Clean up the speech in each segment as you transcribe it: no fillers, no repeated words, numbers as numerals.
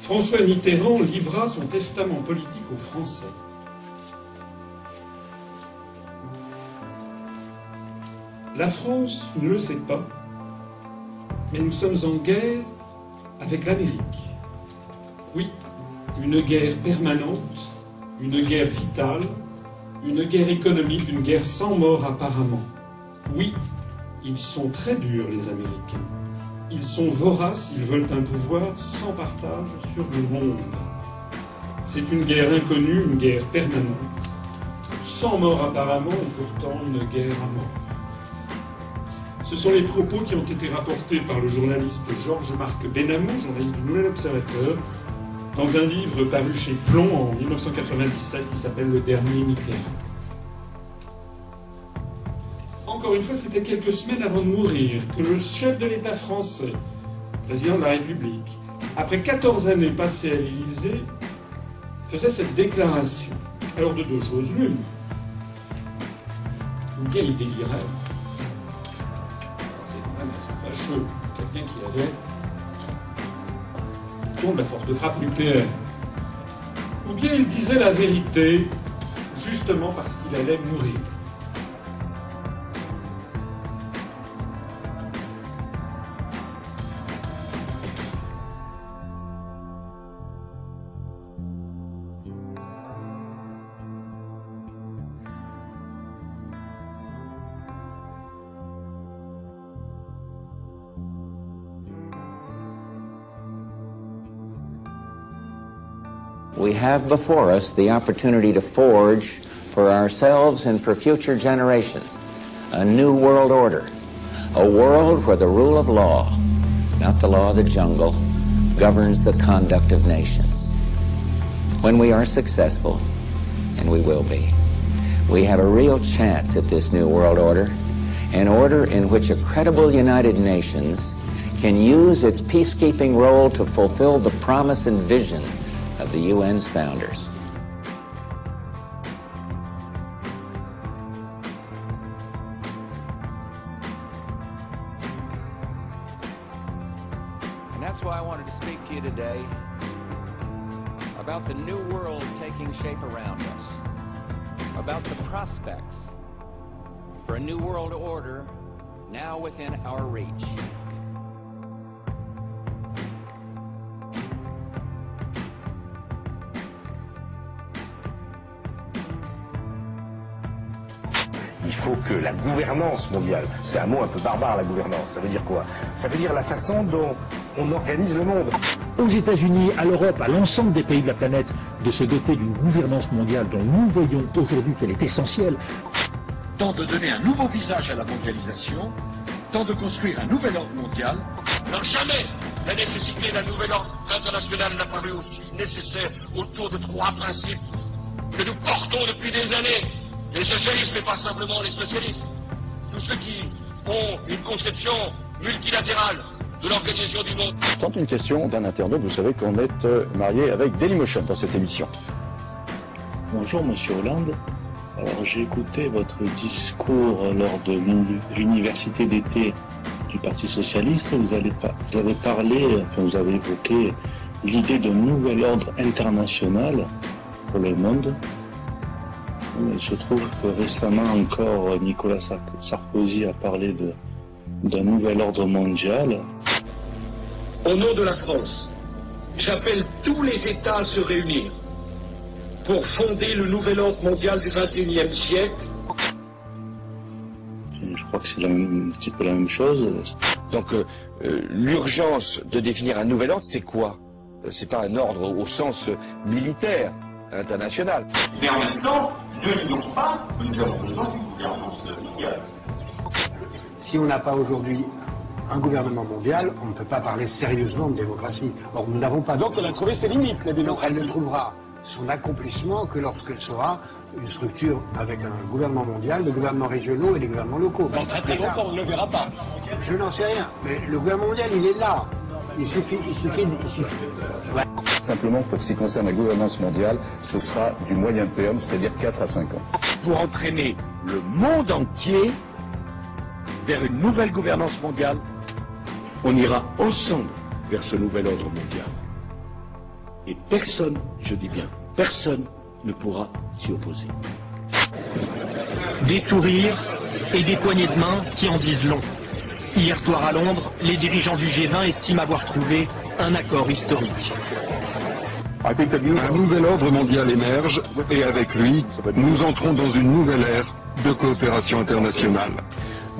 François Mitterrand livra son testament politique aux Français. La France ne le sait pas, mais nous sommes en guerre avec l'Amérique. Oui, une guerre permanente, une guerre vitale, une guerre économique, une guerre sans mort apparemment. Oui, ils sont très durs, les Américains. Ils sont voraces, ils veulent un pouvoir sans partage sur le monde. C'est une guerre inconnue, une guerre permanente. Sans mort apparemment, et pourtant une guerre à mort. Ce sont les propos qui ont été rapportés par le journaliste Georges-Marc Benamou, journaliste du Nouvel Observateur, dans un livre paru chez Plomb en 1997 qui s'appelle Le Dernier Mitterrand. Encore une fois, c'était quelques semaines avant de mourir que le chef de l'État français, président de la République, après 14 années passées à l'Élysée, faisait cette déclaration. Alors de deux choses l'une. Ou bien il délirait. C'est quand même assez fâcheux. Quelqu'un qui avait de la force de frappe nucléaire. Ou bien il disait la vérité, justement parce qu'il allait mourir. We have before us the opportunity to forge for ourselves and for future generations a new world order, a world where the rule of law, not the law of the jungle, governs the conduct of nations. When we are successful, and we will be, we have a real chance at this new world order, an order in which a credible United Nations can use its peacekeeping role to fulfill the promise and vision of the UN's founders. And that's why I wanted to speak to you today about the new world taking shape around us, about the prospects for a new world order now within our reach. Il faut que la gouvernance mondiale, c'est un mot un peu barbare la gouvernance, ça veut dire quoi? Ça veut dire la façon dont on organise le monde. Aux États-Unis, à l'Europe, à l'ensemble des pays de la planète, de se doter d'une gouvernance mondiale dont nous voyons aujourd'hui qu'elle est essentielle. Tant de donner un nouveau visage à la mondialisation, tant de construire un nouvel ordre mondial. Alors jamais la nécessité d'un nouvel ordre international n'a paru aussi nécessaire autour de trois principes que nous portons depuis des années. Les socialistes, mais pas simplement les socialistes. Tous ceux qui ont une conception multilatérale de l'organisation du monde. Tente une question d'un internaute. Vous savez qu'on est marié avec Dailymotion dans cette émission. Bonjour Monsieur Hollande. Alors j'ai écouté votre discours lors de l'université d'été du Parti Socialiste. Vous avez parlé, vous avez évoqué l'idée d'un nouvel ordre international pour le monde. Il se trouve que récemment encore, Nicolas Sarkozy a parlé d'un nouvel ordre mondial. Au nom de la France, j'appelle tous les États à se réunir pour fonder le nouvel ordre mondial du XXIe siècle. Je crois que c'est un petit peu la même chose. Donc l'urgence de définir un nouvel ordre, c'est quoi? C'est pas un ordre au sens militaire, international. Mais en même temps, ne nions pas que nous avons besoin d'une gouvernance mondiale. Si on n'a pas aujourd'hui un gouvernement mondial, on ne peut pas parler sérieusement de démocratie. Or, nous n'avons pas... Donc elle a trouvé ses limites, la démocratie. Elle ne trouvera son accomplissement que lorsqu'elle sera une structure avec un gouvernement mondial, des gouvernements régionaux et des gouvernements locaux. Dans très très longtemps, on ne le verra pas. Je n'en sais rien, mais le gouvernement mondial, il est là. Il suffit. Ouais. Simplement, pour ce qui concerne la gouvernance mondiale, ce sera du moyen terme, c'est-à-dire 4 à 5 ans. Pour entraîner le monde entier vers une nouvelle gouvernance mondiale, on ira ensemble vers ce nouvel ordre mondial. Et personne, je dis bien, personne ne pourra s'y opposer. Des sourires et des poignées de main qui en disent long. Hier soir à Londres, les dirigeants du G20 estiment avoir trouvé un accord historique. Un nouvel ordre mondial émerge et avec lui, nous entrons dans une nouvelle ère de coopération internationale.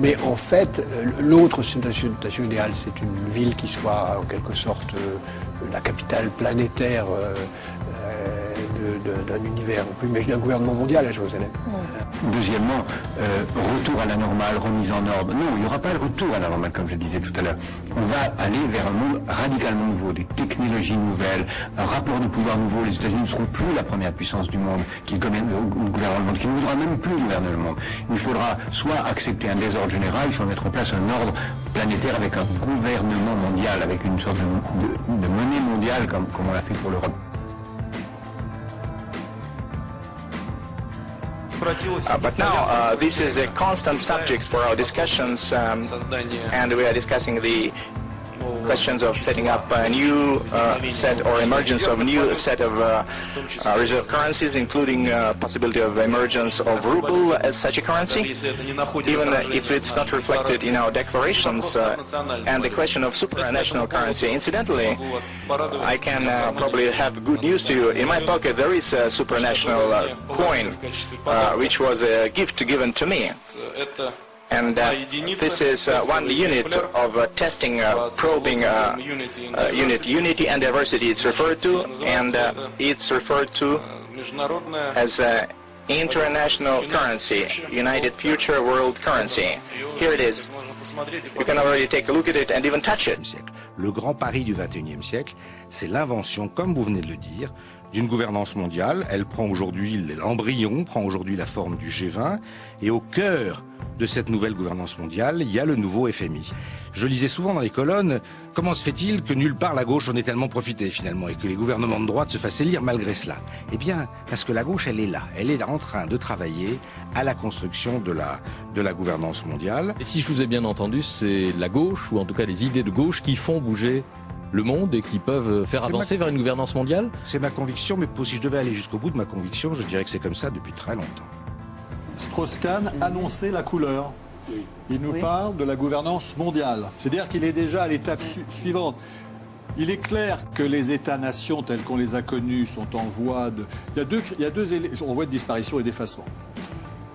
Mais en fait, l'autre situation idéale, c'est une ville qui soit en quelque sorte la capitale planétaire d'un univers. On peut imaginer un gouvernement mondial à Jérusalem. Deuxièmement, retour à la normale, remise en ordre. Non, il n'y aura pas le retour à la normale, comme je disais tout à l'heure. On va aller vers un monde radicalement nouveau, des technologies nouvelles, un rapport de pouvoir nouveau. Les États-Unis ne seront plus la première puissance du monde qui gouverne le monde, qui ne voudra même plus gouverner le monde. Il faudra soit accepter un désordre général, soit mettre en place un ordre planétaire avec un gouvernement mondial, avec une sorte de monnaie mondiale comme on l'a fait pour l'Europe. But now this is a constant subject for our discussions, and we are discussing the questions of setting up a new set or emergence of a new set of reserve currencies, including possibility of emergence of ruble as such a currency, even if it's not reflected in our declarations, and the question of supranational currency. Incidentally, I can probably have good news to you. In my pocket there is a supranational coin, which was a gift given to me. And this is one unit of testing, probing unity and diversity it's referred to, and it's referred to as international currency, United Future World Currency. Here it is. You can already take a look at it and even touch it. Le grand pari du XXIe siècle, c'est l'invention, comme vous venez de le dire, d'une gouvernance mondiale. Elle prend aujourd'hui, l'embryon prend aujourd'hui la forme du G20, et au cœur de cette nouvelle gouvernance mondiale, il y a le nouveau FMI. Je lisais souvent dans les colonnes, comment se fait-il que nulle part la gauche en ait tellement profité finalement, et que les gouvernements de droite se fassent élire malgré cela? Eh bien, parce que la gauche, elle est là, elle est en train de travailler à la construction de la gouvernance mondiale. Et si je vous ai bien entendu, c'est la gauche, ou en tout cas les idées de gauche, qui font bouger le monde et qui peuvent faire avancer vers une gouvernance mondiale? C'est ma conviction, mais si je devais aller jusqu'au bout de ma conviction, je dirais que c'est comme ça depuis très longtemps. Strauss-Kahn annonçait la couleur. Il nous parle de la gouvernance mondiale. C'est-à-dire qu'il est déjà à l'étape suivante. Il est clair que les États-nations tels qu'on les a connus sont en voie de... Il y a deux en voie de disparition et d'effacement.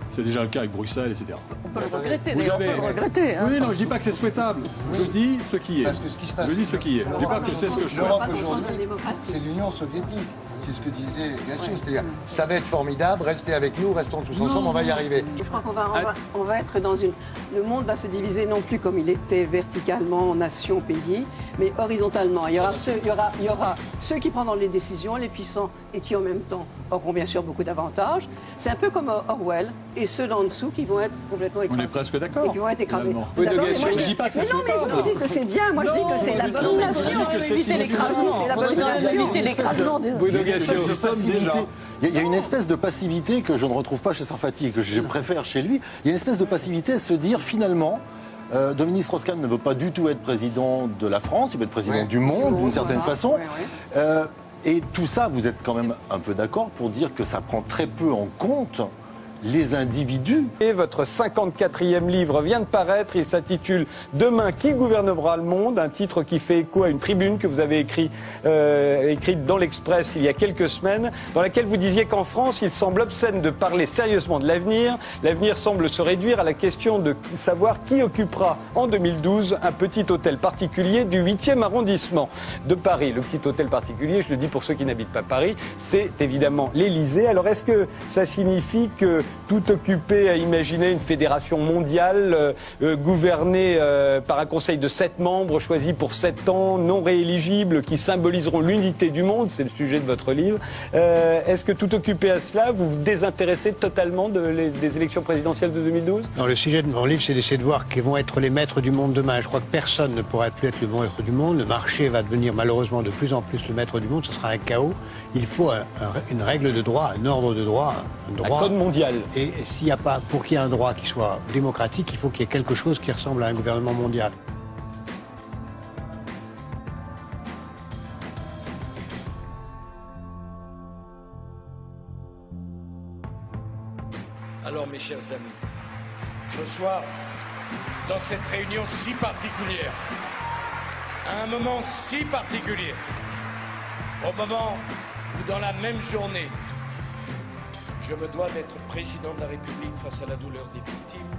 C'est déjà le cas avec Bruxelles, etc. On peut le regretter, on peut le regretter. Hein. Oui, non, je ne dis pas que c'est souhaitable. Je dis ce qui est. Parce que ce qui se passe, je dis ce qui est. Je ne dis pas que c'est ce que je souhaite. L'Europe aujourd'hui, c'est l'Union soviétique. C'est ce que disait Gassou. C'est-à-dire, ça va être formidable, restez avec nous, restons tous ensemble, on va y arriver. Je crois qu'on va être dans une... Le monde va se diviser non plus comme il était verticalement, nation, pays, mais horizontalement. Il y aura ceux qui prendront les décisions, les puissants, et qui en même temps auront bien sûr beaucoup d'avantages. C'est un peu comme Orwell, et ceux d'en dessous qui vont être complètement écrasés. On est presque d'accord. Et qui vont être écrasés. Oui, je ne dis pas que c'est souhaitable. Mais non, mais vous dites que c'est bien, moi je dis que c'est la bonne nation. Éviter l'écrasement. C'est la bonne nation. Éviter l'écrasement. Il y a une espèce de passivité que je ne retrouve pas chez Sarfati et que je préfère chez lui. Il y a une espèce de passivité à se dire finalement, Dominique Strauss-Kahn ne veut pas du tout être président de la France, il veut être président du monde d'une certaine façon. Et tout ça, vous êtes quand même un peu d'accord pour dire que ça prend très peu en compte les individus. Et votre 54e livre vient de paraître, il s'intitule « Demain, qui gouvernera le monde ?» un titre qui fait écho à une tribune que vous avez écrite dans l'Express il y a quelques semaines, dans laquelle vous disiez qu'en France, il semble obscène de parler sérieusement de l'avenir. L'avenir semble se réduire à la question de savoir qui occupera en 2012 un petit hôtel particulier du 8e arrondissement de Paris. Le petit hôtel particulier, je le dis pour ceux qui n'habitent pas Paris, c'est évidemment l'Élysée. Alors est-ce que ça signifie que tout occupé à imaginer une fédération mondiale gouvernée par un conseil de 7 membres choisis pour 7 ans, non rééligibles, qui symboliseront l'unité du monde, c'est le sujet de votre livre. Est-ce que tout occupé à cela, vous vous désintéressez totalement des élections présidentielles de 2012 ? Non, le sujet de mon livre, c'est d'essayer de voir qui vont être les maîtres du monde demain. Je crois que personne ne pourra plus être le maître du monde. Le marché va devenir malheureusement de plus en plus le maître du monde. Ce sera un chaos. Il faut une règle de droit, un ordre de droit, un code mondial. Et s'il n'y a pas, pour qu'il y ait un droit qui soit démocratique, il faut qu'il y ait quelque chose qui ressemble à un gouvernement mondial. Alors mes chers amis, ce soir, dans cette réunion si particulière, à un moment si particulier, au moment où dans la même journée, je me dois d'être président de la République face à la douleur des victimes,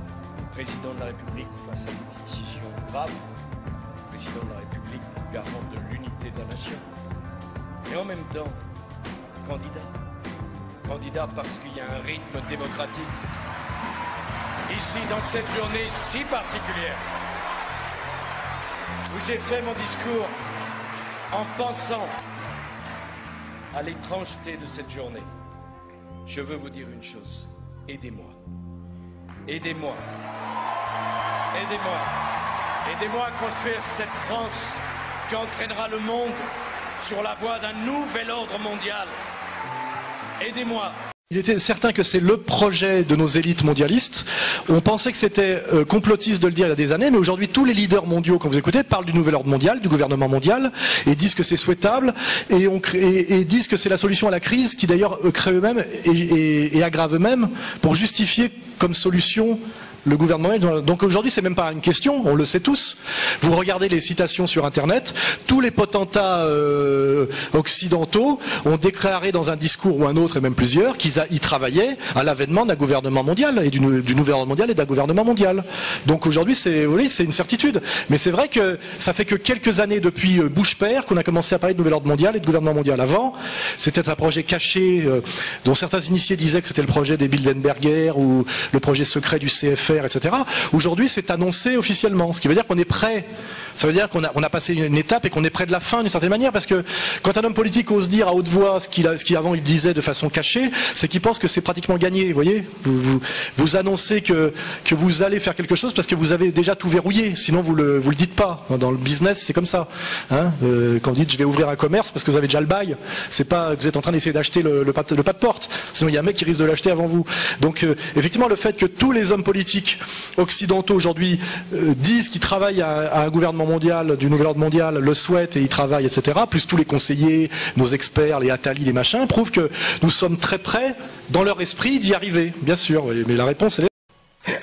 président de la République face à des décisions graves, président de la République garant de l'unité de la nation, et en même temps, candidat. Candidat parce qu'il y a un rythme démocratique. Ici, dans cette journée si particulière, où j'ai fait mon discours en pensant à l'étrangeté de cette journée, je veux vous dire une chose. Aidez-moi. Aidez-moi. Aidez-moi. Aidez-moi à construire cette France qui entraînera le monde sur la voie d'un nouvel ordre mondial. Aidez-moi. Il était certain que c'est le projet de nos élites mondialistes. On pensait que c'était complotiste de le dire il y a des années, mais aujourd'hui tous les leaders mondiaux, quand vous écoutez, parlent du nouvel ordre mondial, du gouvernement mondial, et disent que c'est souhaitable, et disent que c'est la solution à la crise, qui d'ailleurs crée eux-mêmes et aggrave eux-mêmes, pour justifier comme solution le gouvernement. Donc aujourd'hui, c'est même pas une question, on le sait tous. Vous regardez les citations sur Internet, tous les potentats occidentaux ont déclaré dans un discours ou un autre, et même plusieurs, qu'ils travaillaient à l'avènement d'un gouvernement mondial, et du nouvel ordre mondial et d'un gouvernement mondial. Donc aujourd'hui, c'est une certitude. Mais c'est vrai que ça fait que quelques années depuis Bush père qu'on a commencé à parler de nouvel ordre mondial et de gouvernement mondial. Avant, c'était un projet caché dont certains initiés disaient que c'était le projet des Bilderberger ou le projet secret du CFR, etc. Aujourd'hui, c'est annoncé officiellement, ce qui veut dire qu'on est prêt. Ça veut dire qu'on a passé une étape et qu'on est près de la fin d'une certaine manière, parce que quand un homme politique ose dire à haute voix ce qu'il avant il disait de façon cachée, c'est qu'il pense que c'est pratiquement gagné. Vous voyez, vous annoncez que vous allez faire quelque chose parce que vous avez déjà tout verrouillé. Sinon, vous le dites pas. Dans le business, c'est comme ça. Hein, quand vous dites je vais ouvrir un commerce parce que vous avez déjà le bail, c'est pas que vous êtes en train d'essayer d'acheter le pas de porte. Sinon, il y a un mec qui risque de l'acheter avant vous. Donc, effectivement, le fait que tous les hommes politiques occidentaux aujourd'hui disent qu'ils travaillent à un gouvernement mondial, du nouvel ordre mondial, le souhaitent et y travaillent, etc., plus tous les conseillers, nos experts, les Attali, les machins, prouvent que nous sommes très près, dans leur esprit, d'y arriver, bien sûr. Mais la réponse, elle est...